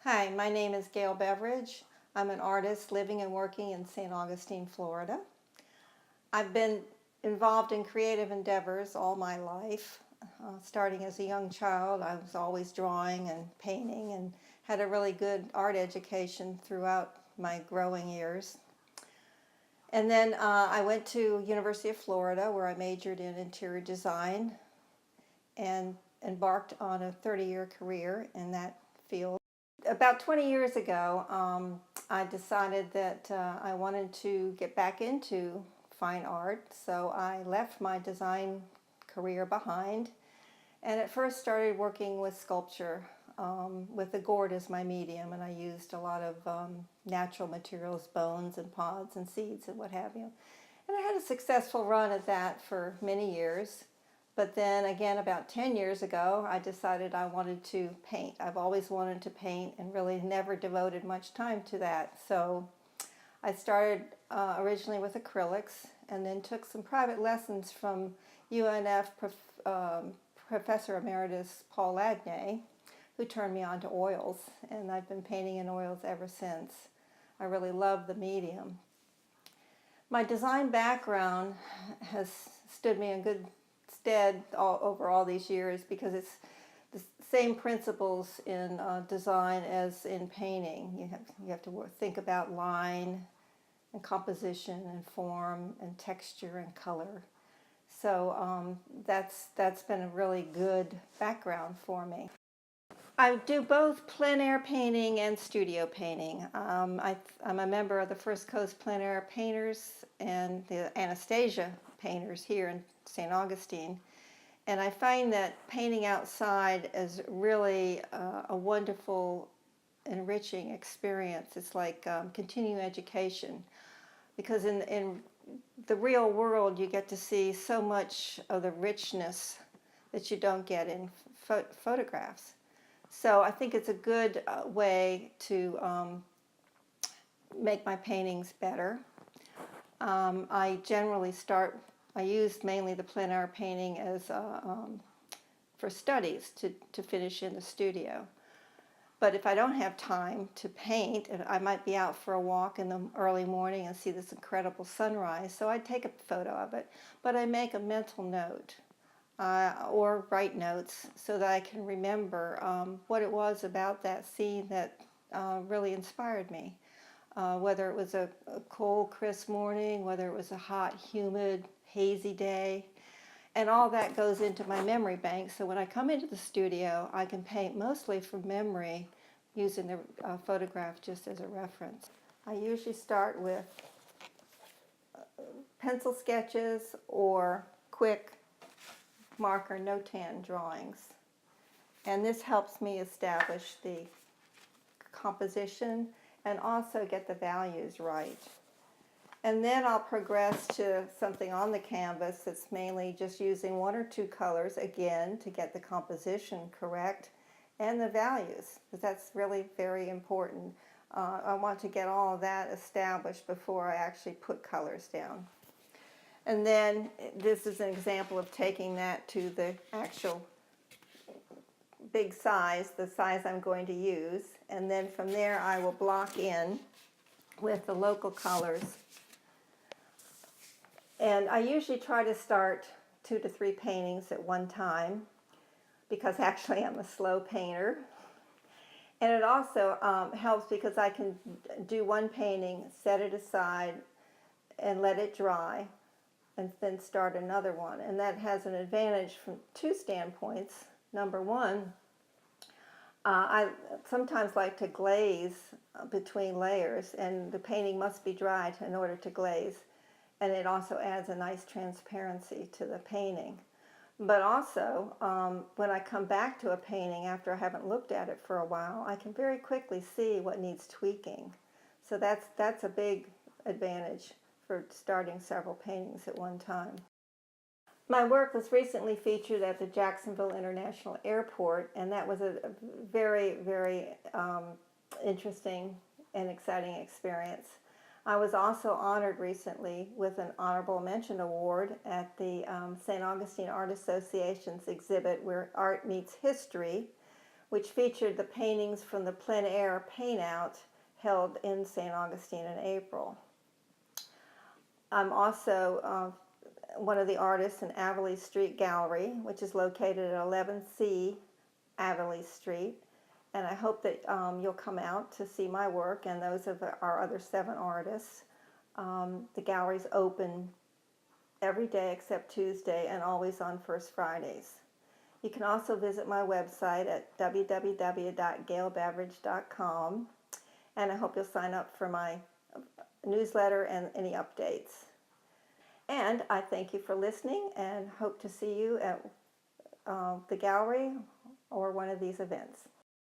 Hi, my name is Gail Beveridge. I'm an artist living and working in St. Augustine, Florida. I've been involved in creative endeavors all my life. Starting as a young child, I was always drawing and painting and had a really good art education throughout my growing years. And then I went to University of Florida where I majored in interior design and embarked on a 30-year career in that field. About 20 years ago, I decided that I wanted to get back into fine art, so I left my design career behind and at first started working with sculpture with the gourd as my medium, and I used a lot of natural materials, bones and pods and seeds and what have you. And I had a successful run at that for many years. But then again, about 10 years ago, I decided I wanted to paint. I've always wanted to paint and really never devoted much time to that. So I started originally with acrylics and then took some private lessons from UNF Professor Emeritus Paul Ladney, who turned me on to oils. And I've been painting in oils ever since. I really love the medium. My design background has stood me in good stead over all these years because it's the same principles in design as in painting. You have to think about line and composition and form and texture and color. So that's been a really good background for me. I do both plein air painting and studio painting. I'm a member of the First Coast Plein Air Painters and the Anastasia Painters here in St. Augustine. And I find that painting outside is really a wonderful, enriching experience. It's like continuing education, because in the real world you get to see so much of the richness that you don't get in photographs. So I think it's a good way to make my paintings better. I generally I use mainly the plein air painting as for studies to finish in the studio. But if I don't have time to paint, I might be out for a walk in the early morning and see this incredible sunrise, so I take a photo of it. But I make a mental note or write notes so that I can remember what it was about that scene that really inspired me. Whether it was a cold, crisp morning, whether it was a hot, humid, hazy day. And all that goes into my memory bank, so when I come into the studio, I can paint mostly from memory using the photograph just as a reference. I usually start with pencil sketches or quick marker no-tan drawings. And this helps me establish the composition and also get the values right. And then I'll progress to something on the canvas that's mainly just using one or two colors, again, to get the composition correct and the values, because that's really very important. I want to get all of that established before I actually put colors down. And then this is an example of taking that to the actual big size, the size I'm going to use. And then from there I will block in with the local colors. And I usually try to start 2 to 3 paintings at one time because actually I'm a slow painter. And it also helps because I can do one painting, set it aside, and let it dry, and then start another one. And that has an advantage from 2 standpoints. Number one, I sometimes like to glaze between layers, and the painting must be dry in order to glaze. And it also adds a nice transparency to the painting. But also, when I come back to a painting after I haven't looked at it for a while, I can very quickly see what needs tweaking. So that's a big advantage for starting several paintings at one time. My work was recently featured at the Jacksonville International Airport, and that was a very, very interesting and exciting experience. I was also honored recently with an Honorable Mention Award at the St. Augustine Art Association's exhibit Where Art Meets History, which featured the paintings from the plein air paint-out held in St. Augustine in April. I'm also one of the artists in Averly Street Gallery, which is located at 11C Averly Street. And I hope that you'll come out to see my work and those of our other 7 artists. The gallery's open every day except Tuesday and always on First Fridays. You can also visit my website at www.gailbeveridge.com, and I hope you'll sign up for my newsletter and any updates. And I thank you for listening and hope to see you at the gallery or one of these events.